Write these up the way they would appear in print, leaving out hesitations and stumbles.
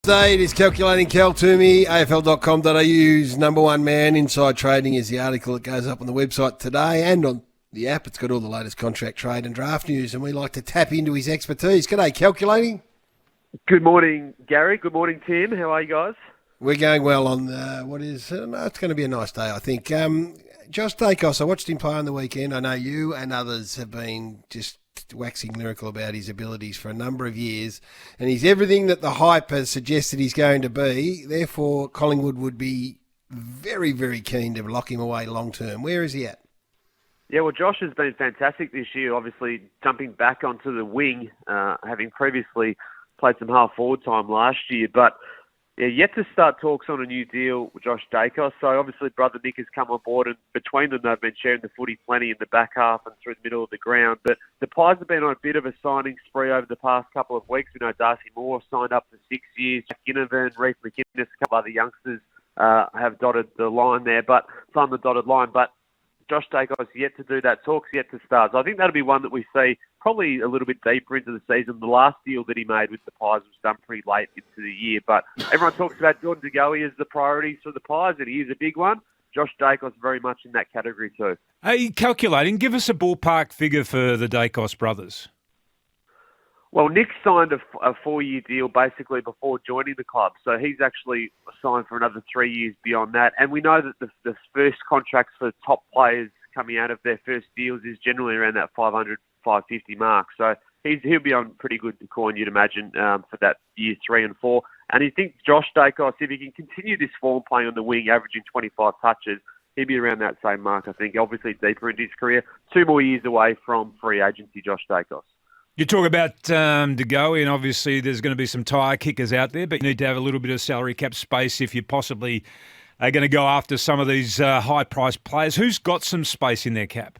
Thursday. It is Calculating Cal Twomey, AFL.com.au's number one man. Inside Trading is the article that goes up on the website today and on the app. It's got all the latest contract, trade and draft news, and we like to tap into his expertise. G'day, Calculating. Good morning, Garry. Good morning, Tim. How are you guys? We're going well on it's going to be a nice day, I think. Josh Daicos, I watched him play on the weekend. I know you and others have been just waxing lyrical about his abilities for a number of years, and he's everything that the hype has suggested he's going to be. Therefore, Collingwood would be very, very keen to lock him away long term. Where is he at? Yeah, well, Josh has been fantastic this year, obviously jumping back onto the wing, having previously played some half-forward time last year, but yet to start talks on a new deal with Josh Daicos. So obviously brother Nick has come on board, and between them they've been sharing the footy plenty in the back half and through the middle of the ground. But the Pies have been on a bit of a signing spree over the past couple of weeks. We know Darcy Moore signed up for 6 years. Jack Ginnivan, Reece McInnes, a couple other youngsters have dotted the line there, but signed the dotted line. But Josh Daicos yet to do that. Talk's yet to start. So I think that'll be one that we see probably a little bit deeper into the season. The last deal that he made with the Pies was done pretty late into the year. But everyone talks about Jordan De Goey as the priority for the Pies, and he is a big one. Josh Daicos very much in that category too. Hey, Calculating, give us a ballpark figure for the Daicos brothers. Well, Nick signed a 4-year deal basically before joining the club. So he's actually signed for another 3 years beyond that. And we know that the first contracts for top players coming out of their first deals is generally around that 500, 550 mark. So he'll be on pretty good coin, you'd imagine, for that year 3 and 4. And you think Josh Daicos, if he can continue this form playing on the wing, averaging 25 touches, he'll be around that same mark, I think, obviously deeper into his career. 2 more years away from free agency, Josh Daicos. You talk about De Goey, and obviously there's going to be some tyre kickers out there, but you need to have a little bit of salary cap space if you possibly are going to go after some of these high-priced players. Who's got some space in their cap?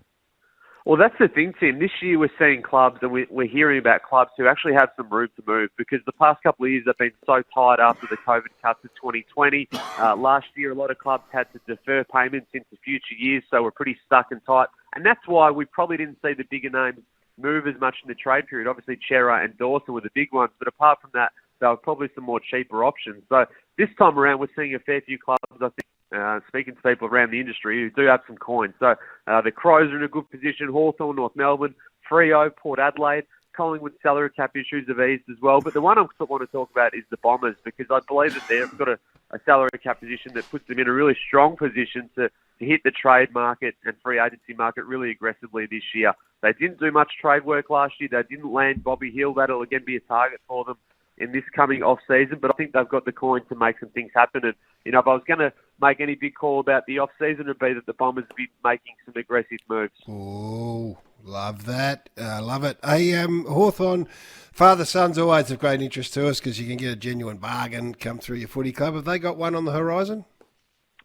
Well, that's the thing, Tim. This year we're seeing clubs, and we're hearing about clubs who actually have some room to move, because the past couple of years they've been so tight after the COVID cuts of 2020. Last year a lot of clubs had to defer payments into future years, so we're pretty stuck and tight. And that's why we probably didn't see the bigger names move as much in the trade period. Obviously, Chera and Dawson were the big ones, but apart from that, there were probably some more cheaper options. So this time around, we're seeing a fair few clubs, I think, speaking to people around the industry, who do have some coins. So the Crows are in a good position, Hawthorn, North Melbourne, Freo, Port Adelaide, Collingwood salary cap issues have eased as well. But the one I want to talk about is the Bombers, because I believe that they've got a salary cap position that puts them in a really strong position to hit the trade market and free agency market really aggressively this year. They didn't do much trade work last year. They didn't land Bobby Hill. That'll again be a target for them in this coming off-season, but I think they've got the coin to make some things happen. And, if I was going to make any big call about the off-season, it would be that the Bombers would be making some aggressive moves. Oh, love that. Love it. Hey, Hawthorn, father-son's always of great interest to us, because you can get a genuine bargain come through your footy club. Have they got one on the horizon?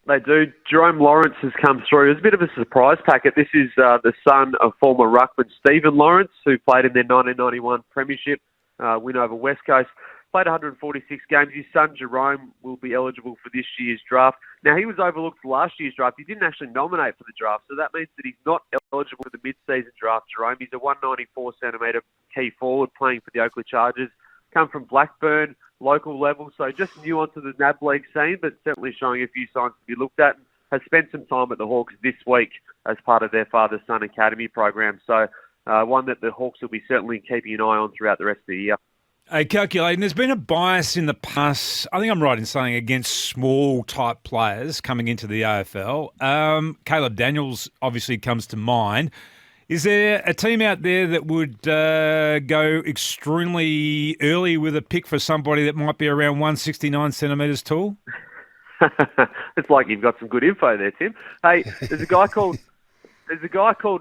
They do. Jerome Lawrence has come through. It's a bit of a surprise packet. This is the son of former ruckman Stephen Lawrence, who played in their 1991 premiership win over West Coast. Played 146 games. His son Jerome will be eligible for this year's draft. Now, he was overlooked for last year's draft. He didn't actually nominate for the draft, so that means that he's not eligible for the mid-season draft. Jerome, he's a 194-centimetre key forward playing for the Oakleigh Chargers. Come from Blackburn, local level, so just new onto the NAB League scene, but certainly showing a few signs to be looked at, and has spent some time at the Hawks this week as part of their father-son academy program. So one that the Hawks will be certainly keeping an eye on throughout the rest of the year. Hey, Calculating, there's been a bias in the past, I think I'm right in saying, against small-type players coming into the AFL. Caleb Daniels obviously comes to mind. Is there a team out there that would go extremely early with a pick for somebody that might be around 169 centimetres tall? It's like you've got some good info there, Tim. Hey, there's a guy called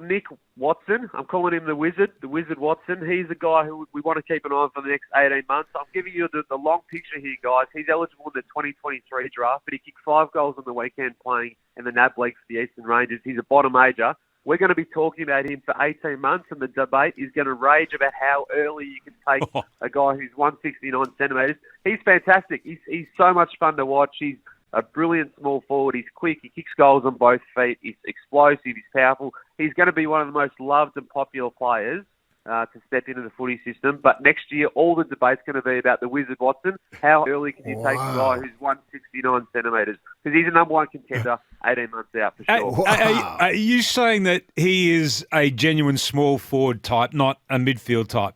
Nick Watson. I'm calling him the Wizard Watson. He's a guy who we want to keep an eye on for the next 18 months. I'm giving you the long picture here, guys. He's eligible in the 2023 draft, but he kicked 5 goals on the weekend playing in the NAB League for the Eastern Rangers. He's a bottom major. We're going to be talking about him for 18 months, and the debate is going to rage about how early you can take a guy who's 169 centimetres. He's fantastic. He's so much fun to watch. He's a brilliant small forward. He's quick. He kicks goals on both feet. He's explosive. He's powerful. He's going to be one of the most loved and popular players to step into the footy system. But next year, all the debate's going to be about the Wizard Watson. How early can you take a guy who's 169 centimetres? Because he's a number one contender 18 months out for sure. Are you saying that he is a genuine small forward type, not a midfield type?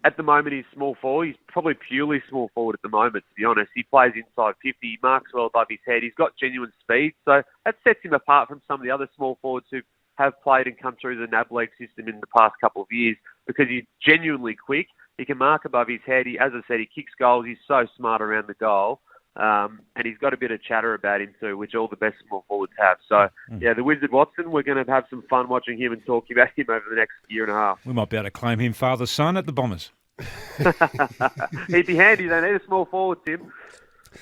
At the moment, he's small forward. He's probably purely small forward at the moment, to be honest. He plays inside 50. He marks well above his head. He's got genuine speed. So that sets him apart from some of the other small forwards who have played and come through the NAB League system in the past couple of years, because he's genuinely quick. He can mark above his head. As I said, he kicks goals. He's so smart around the goal. And he's got a bit of chatter about him too, which all the best small forwards have. So, yeah, the Wizard Watson, we're going to have some fun watching him and talking about him over the next year and a half. We might be able to claim him father-son at the Bombers. He'd be handy. They need a small forward, Tim.